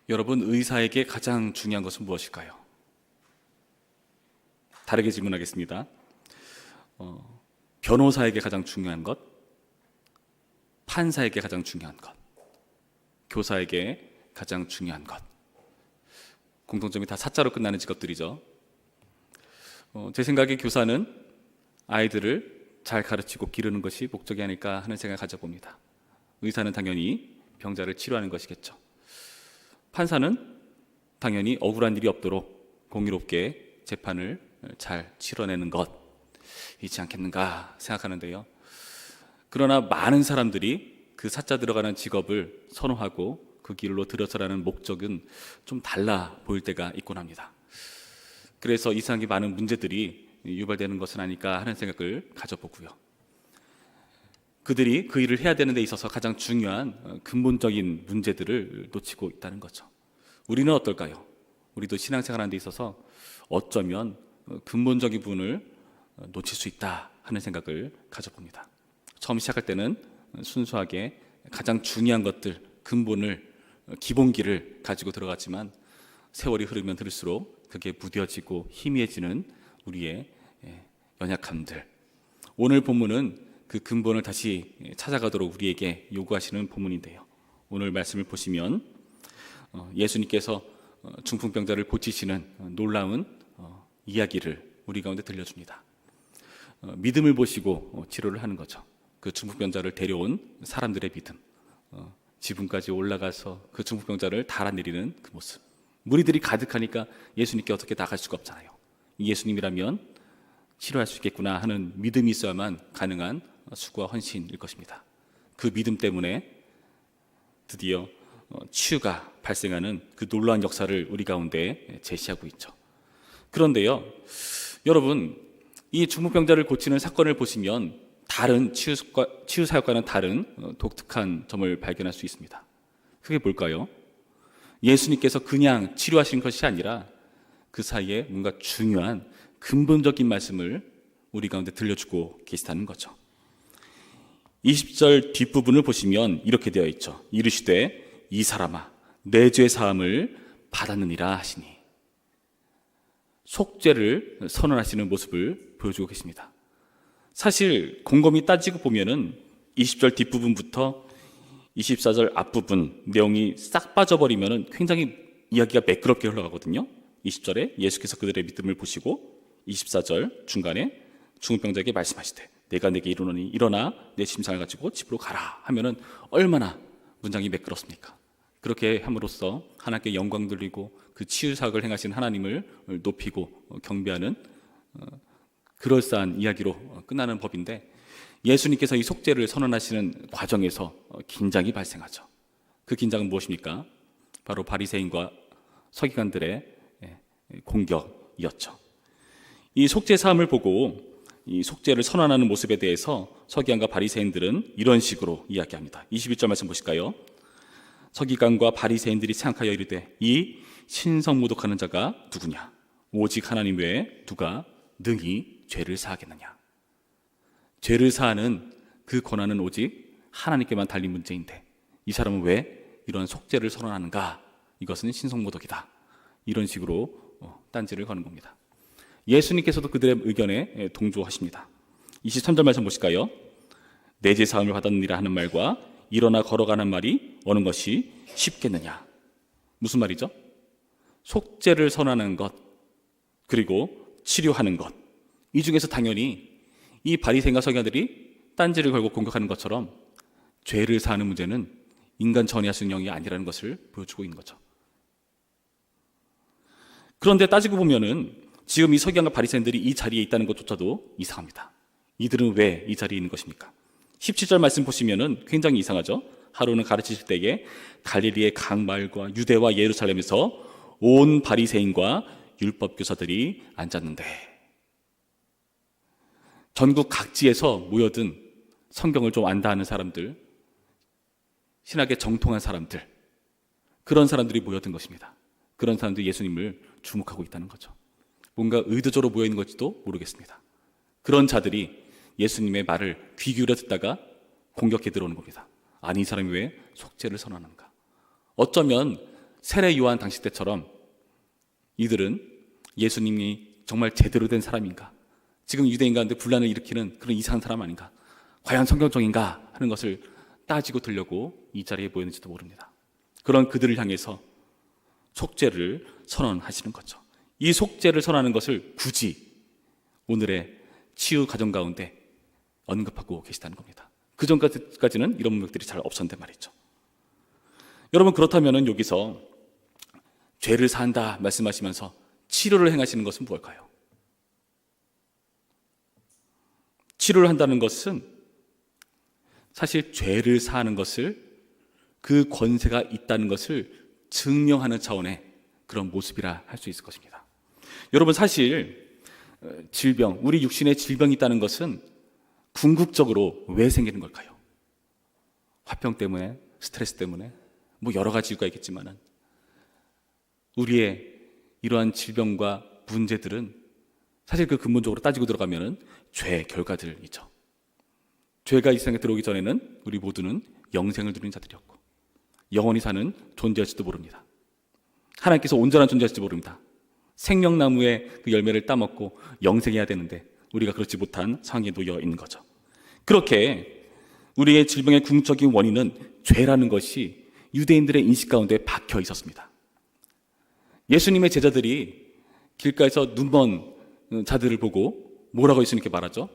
여러분, 의사에게 가장 중요한 것은 무엇일까요? 다르게 질문하겠습니다. 변호사에게 가장 중요한 것, 판사에게 가장 중요한 것, 교사에게 가장 중요한 것. 공통점이 다 사자로 끝나는 직업들이죠. 제 생각에 교사는 아이들을 잘 가르치고 기르는 것이 목적이 아닐까 하는 생각을 가져봅니다. 의사는 당연히 병자를 치료하는 것이겠죠. 판사는 당연히 억울한 일이 없도록 공의롭게 재판을 잘 치러내는 것이지 않겠는가 생각하는데요. 그러나 많은 사람들이 그 사자 들어가는 직업을 선호하고 그 길로 들어서라는 목적은 좀 달라 보일 때가 있곤 합니다. 그래서 이상하게 많은 문제들이 유발되는 것은 아닐까 하는 생각을 가져보고요. 그들이 그 일을 해야 되는 데 있어서 가장 중요한 근본적인 문제들을 놓치고 있다는 거죠. 우리는 어떨까요? 우리도 신앙생활하는 데 있어서 어쩌면 근본적인 부분을 놓칠 수 있다 하는 생각을 가져봅니다. 처음 시작할 때는 순수하게 가장 중요한 것들, 근본을, 기본기를 가지고 들어갔지만 세월이 흐르면 들을수록 그게 무뎌지고 희미해지는 우리의 연약함들. 오늘 본문은 그 근본을 다시 찾아가도록 우리에게 요구하시는 본문인데요. 오늘 말씀을 보시면 예수님께서 중풍병자를 고치시는 놀라운 이야기를 우리 가운데 들려줍니다. 믿음을 보시고 치료를 하는 거죠. 그 중풍병자를 데려온 사람들의 믿음, 지붕까지 올라가서 그 중풍병자를 달아내리는 그 모습. 무리들이 가득하니까 예수님께 어떻게 나갈 수가 없잖아요. 예수님이라면 치료할 수 있겠구나 하는 믿음이 있어야만 가능한 수고와 헌신일 것입니다. 그 믿음 때문에 드디어 치유가 발생하는 그 놀라운 역사를 우리 가운데 제시하고 있죠. 그런데요, 여러분, 이 중풍병자를 고치는 사건을 보시면 다른 치유 사역과는 다른 독특한 점을 발견할 수 있습니다. 그게 뭘까요? 예수님께서 그냥 치료하신 것이 아니라 그 사이에 뭔가 중요한 근본적인 말씀을 우리 가운데 들려주고 계시다는 거죠. 20절 뒷부분을 보시면 이렇게 되어 있죠. 이르시되 이 사람아 내 죄 사함을 받았느니라 하시니, 속죄를 선언하시는 모습을 보여주고 계십니다. 사실 곰곰이 따지고 보면은 20절 뒷부분부터 24절 앞부분 내용이 싹 빠져버리면은 굉장히 이야기가 매끄럽게 흘러가거든요. 20절에 예수께서 그들의 믿음을 보시고 24절 중간에 중풍병자에게 말씀하시되 내가 내게 이르노니 일어나 내 심상을 가지고 집으로 가라 하면은 얼마나 문장이 매끄럽습니까? 그렇게 함으로써 하나님께 영광 돌리고 그 치유사역을 행하신 하나님을 높이고 경배하는 그럴싸한 이야기로 끝나는 법인데, 예수님께서 이 속죄를 선언하시는 과정에서 긴장이 발생하죠. 그 긴장은 무엇입니까? 바로 바리새인과 서기관들의 공격이었죠. 이 속죄 사함을 보고 이 속죄를 선언하는 모습에 대해서 서기관과 바리새인들은 이런 식으로 이야기합니다. 21절 말씀 보실까요? 서기관과 바리새인들이 생각하여 이르되 이 신성모독하는 자가 누구냐? 오직 하나님 외에 누가 능히 죄를 사하겠느냐? 죄를 사하는 그 권한은 오직 하나님께만 달린 문제인데 이 사람은 왜 이런 속죄를 선언하는가? 이것은 신성모독이다. 이런 식으로 딴지를 거는 겁니다. 예수님께서도 그들의 의견에 동조하십니다. 23절 말씀 보실까요? 내 죄 사함을 받았느니라 하는 말과 일어나 걸어가는 말이 어느 것이 쉽겠느냐? 무슨 말이죠? 속죄를 선언하는 것, 그리고 치료하는 것, 이 중에서 당연히 이 바리새인과 서기관들이 딴지를 걸고 공격하는 것처럼 죄를 사하는 문제는 인간 전이할 수 있는 영역이 아니라는 것을 보여주고 있는 거죠. 그런데 따지고 보면은 지금 이 서기관과 바리새인들이 이 자리에 있다는 것조차도 이상합니다. 이들은 왜 이 자리에 있는 것입니까? 17절 말씀 보시면은 굉장히 이상하죠. 하루는 가르치실 때에 갈릴리의 각 마을과 유대와 예루살렘에서 온 바리새인과 율법 교사들이 앉았는데, 전국 각지에서 모여든 성경을 좀 안다 하는 사람들, 신학에 정통한 사람들, 그런 사람들이 모여든 것입니다. 그런 사람들이 예수님을 주목하고 있다는 거죠. 뭔가 의도적으로 모여있는 것지도 모르겠습니다. 그런 자들이 예수님의 말을 귀 기울여 듣다가 공격해 들어오는 겁니다. 아니, 이 사람이 왜 속죄를 선언하는가? 어쩌면 세례 요한 당시 때처럼 이들은 예수님이 정말 제대로 된 사람인가, 지금 유대인 가운데 분란을 일으키는 그런 이상한 사람 아닌가, 과연 성경적인가 하는 것을 따지고 들려고 이 자리에 모였는지도 모릅니다. 그런 그들을 향해서 속죄를 선언하시는 거죠. 이 속죄를 선언하는 것을 굳이 오늘의 치유 과정 가운데 언급하고 계시다는 겁니다. 그 전까지는 이런 문맥들이 잘 없었는데 말이죠. 여러분, 그렇다면 여기서 죄를 사한다 말씀하시면서 치료를 행하시는 것은 무엇일까요? 치료를 한다는 것은 사실 죄를 사하는 것을, 그 권세가 있다는 것을 증명하는 차원의 그런 모습이라 할 수 있을 것입니다. 여러분, 사실 질병, 우리 육신에 질병이 있다는 것은 궁극적으로 왜 생기는 걸까요? 화병 때문에, 스트레스 때문에, 뭐 여러 가지 이유가 있겠지만은 우리의 이러한 질병과 문제들은 사실 그 근본적으로 따지고 들어가면은 죄의 결과들이죠. 죄가 이 세상에 들어오기 전에는 우리 모두는 영생을 누리는 자들이었고 영원히 사는 존재일지도 모릅니다. 하나님께서 온전한 존재일지도 모릅니다. 생명나무의 그 열매를 따먹고 영생해야 되는데 우리가 그렇지 못한 상황에 놓여 있는 거죠. 그렇게 우리의 질병의 궁극적인 원인은 죄라는 것이 유대인들의 인식 가운데 박혀 있었습니다. 예수님의 제자들이 길가에서 눈먼 자들을 보고 뭐라고 예수님께 말하죠?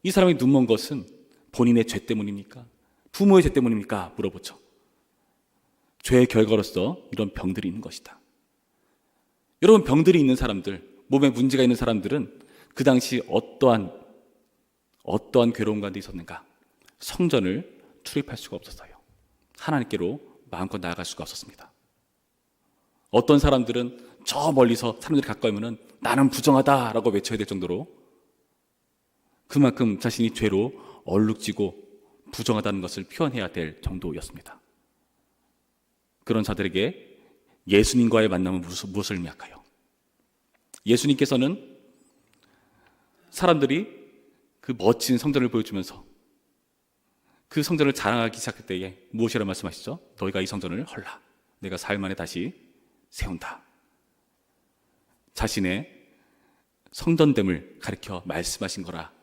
이 사람이 눈먼 것은 본인의 죄 때문입니까? 부모의 죄 때문입니까? 물어보죠. 죄의 결과로서 이런 병들이 있는 것이다. 여러분, 병들이 있는 사람들, 몸에 문제가 있는 사람들은 그 당시 어떠한 괴로움 가운데 있었는가? 성전을 출입할 수가 없었어요. 하나님께로 마음껏 나아갈 수가 없었습니다. 어떤 사람들은 저 멀리서 사람들이 가까이 오면 나는 부정하다라고 외쳐야 될 정도로 그만큼 자신이 죄로 얼룩지고 부정하다는 것을 표현해야 될 정도였습니다. 그런 자들에게 예수님과의 만남은 무엇을 의미할까요? 예수님께서는 사람들이 그 멋진 성전을 보여주면서 그 성전을 자랑하기 시작할 때에 무엇이라 말씀하시죠? 너희가 이 성전을 헐라, 내가 4일 만에 다시 세운다. 자신의 성전됨을 가리켜 말씀하신 거라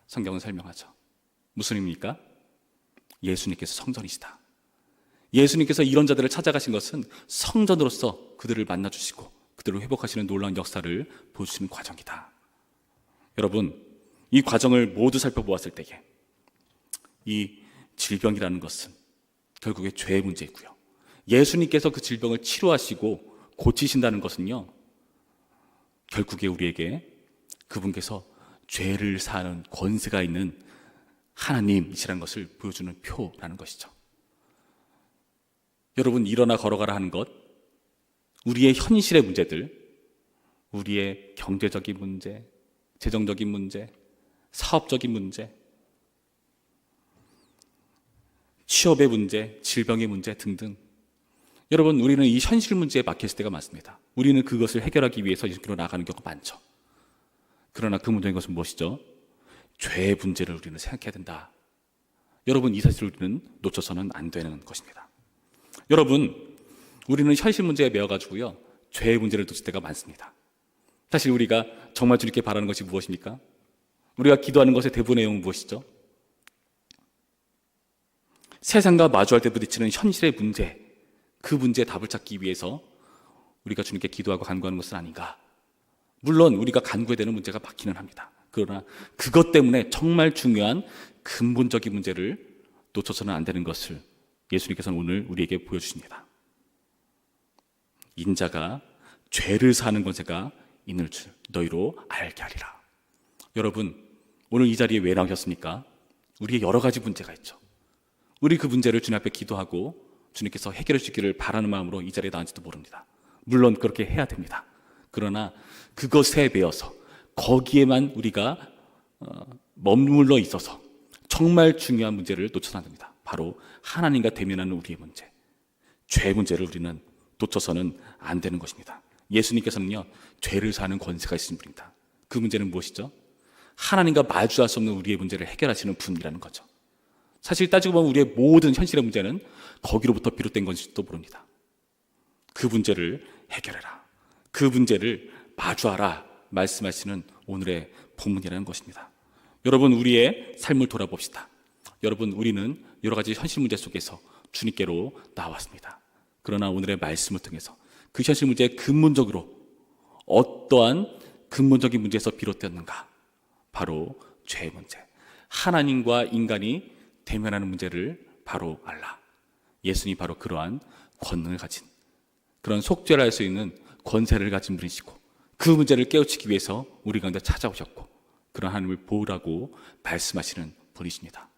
성경은 설명하죠. 무슨 의미입니까? 예수님께서 성전이시다. 예수님께서 이런 자들을 찾아가신 것은 성전으로서 그들을 만나주시고 그들을 회복하시는 놀라운 역사를 보여주시는 과정이다. 여러분, 이 과정을 모두 살펴보았을 때에 이 질병이라는 것은 결국에 죄의 문제이고요, 예수님께서 그 질병을 치료하시고 고치신다는 것은요, 결국에 우리에게 그분께서 죄를 사하는 권세가 있는 하나님이시라는 것을 보여주는 표라는 것이죠. 여러분, 일어나 걸어가라 하는 것, 우리의 현실의 문제들, 우리의 경제적인 문제, 재정적인 문제, 사업적인 문제, 취업의 문제, 질병의 문제 등등, 여러분, 우리는 이 현실 문제에 막혔을 때가 많습니다. 우리는 그것을 해결하기 위해서 예수님께로 나가는 경우가 많죠. 그러나 근본적인 것은 무엇이죠? 죄의 문제를 우리는 생각해야 된다. 여러분, 이 사실을 우리는 놓쳐서는 안 되는 것입니다. 여러분, 우리는 현실 문제에 매여가지고요, 죄의 문제를 놓칠 때가 많습니다. 사실 우리가 정말 주님께 바라는 것이 무엇입니까? 우리가 기도하는 것의 대부분의 내용은 무엇이죠? 세상과 마주할 때 부딪히는 현실의 문제, 그 문제에 답을 찾기 위해서 우리가 주님께 기도하고 간구하는 것은 아닌가? 물론 우리가 간구해야 되는 문제가 많기는 합니다. 그러나 그것 때문에 정말 중요한 근본적인 문제를 놓쳐서는 안 되는 것을 예수님께서는 오늘 우리에게 보여주십니다. 인자가 죄를 사는 권세가 있는 줄 너희로 알게 하리라. 여러분, 오늘 이 자리에 왜 나오셨습니까? 우리의 여러 가지 문제가 있죠. 우리 그 문제를 주님 앞에 기도하고 주님께서 해결해 주기를 바라는 마음으로 이 자리에 나온지도 모릅니다. 물론 그렇게 해야 됩니다. 그러나 그것에 매여서 거기에만 우리가 머물러 있어서 정말 중요한 문제를 놓쳐서는 안 됩니다. 바로 하나님과 대면하는 우리의 문제, 죄 문제를 우리는 놓쳐서는 안 되는 것입니다. 예수님께서는요, 죄를 사는 권세가 있으신 분입니다. 그 문제는 무엇이죠? 하나님과 마주할 수 없는 우리의 문제를 해결하시는 분이라는 거죠. 사실 따지고 보면 우리의 모든 현실의 문제는 거기로부터 비롯된 것일지도 모릅니다. 그 문제를 해결해라. 그 문제를 마주하라 말씀하시는 오늘의 본문이라는 것입니다. 여러분, 우리의 삶을 돌아봅시다. 여러분, 우리는 여러 가지 현실 문제 속에서 주님께로 나왔습니다. 그러나 오늘의 말씀을 통해서 그 현실 문제의 근본적으로 어떠한 근본적인 문제에서 비롯되었는가? 바로 죄의 문제, 하나님과 인간이 대면하는 문제를 바로 알라. 예수님이 바로 그러한 권능을 가진, 그런 속죄를 할 수 있는 권세를 가진 분이시고, 그 문제를 깨우치기 위해서 우리 가운데 찾아오셨고, 그런 하나님을 보으라고 말씀하시는 분이십니다.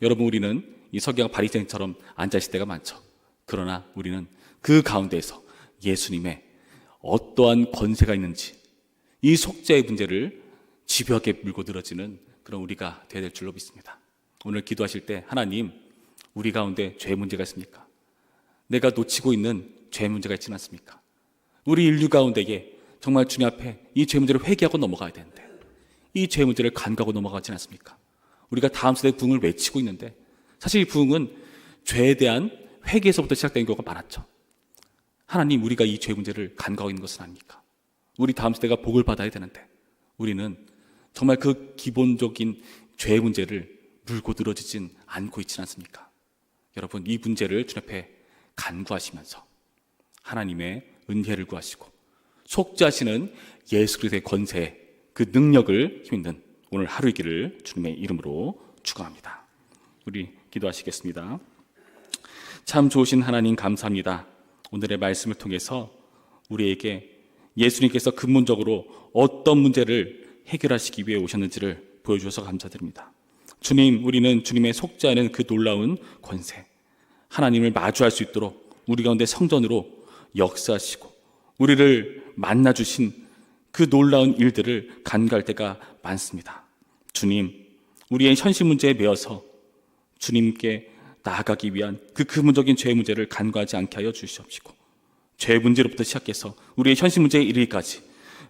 여러분, 우리는 이 석양 바리새인처럼 앉아있을 때가 많죠. 그러나 우리는 그 가운데에서 예수님의 어떠한 권세가 있는지, 이 속죄의 문제를 집요하게 물고 늘어지는 그런 우리가 되어야 될 줄로 믿습니다. 오늘 기도하실 때, 하나님, 우리 가운데 죄 문제가 있습니까? 내가 놓치고 있는 죄 문제가 있지는 않습니까? 우리 인류 가운데에 정말 주님 앞에 이 죄 문제를 회개하고 넘어가야 되는데, 이 죄 문제를 간과하고 넘어가지 않습니까? 우리가 다음 세대 부흥을 외치고 있는데, 사실 이 부흥은 죄에 대한 회개에서부터 시작된 경우가 많았죠. 하나님, 우리가 이 죄 문제를 간과하고 있는 것은 아닙니까? 우리 다음 세대가 복을 받아야 되는데, 우리는 정말 그 기본적인 죄의 문제를 물고 늘어지진 않고 있지는 않습니까? 여러분, 이 문제를 주님 앞에 간구하시면서 하나님의 은혜를 구하시고 속죄하시는 예수 그리스도의 권세, 그 능력을 힘있는 오늘 하루이기를 주님의 이름으로 축원합니다. 우리 기도하시겠습니다. 참 좋으신 하나님, 감사합니다. 오늘의 말씀을 통해서 우리에게 예수님께서 근본적으로 어떤 문제를 해결하시기 위해 오셨는지를 보여주셔서 감사드립니다. 주님, 우리는 주님의 속죄하는 그 놀라운 권세, 하나님을 마주할 수 있도록 우리 가운데 성전으로 역사하시고 우리를 만나주신 그 놀라운 일들을 간과할 때가 많습니다. 주님, 우리의 현실 문제에 매여서 주님께 나아가기 위한 그 근본적인 죄의 문제를 간과하지 않게 하여 주시옵시고, 죄의 문제로부터 시작해서 우리의 현실 문제에 이르기까지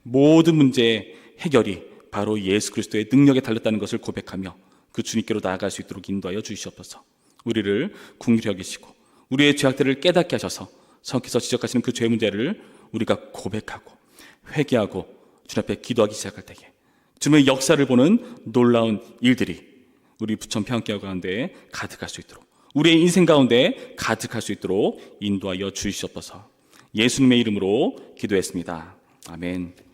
모든 문제의 해결이 바로 예수 그리스도의 능력에 달렸다는 것을 고백하며 그 주님께로 나아갈 수 있도록 인도하여 주시옵소서. 우리를 긍휼히 여기시고 우리의 죄악들을 깨닫게 하셔서 성께서 지적하시는 그 죄 문제를 우리가 고백하고 회개하고 주님 앞에 기도하기 시작할 때에 주님의 역사를 보는 놀라운 일들이 우리 부천평 함께하고 가운데 가득할 수 있도록, 우리의 인생 가운데 가득할 수 있도록 인도하여 주시옵소서. 예수님의 이름으로 기도했습니다. 아멘.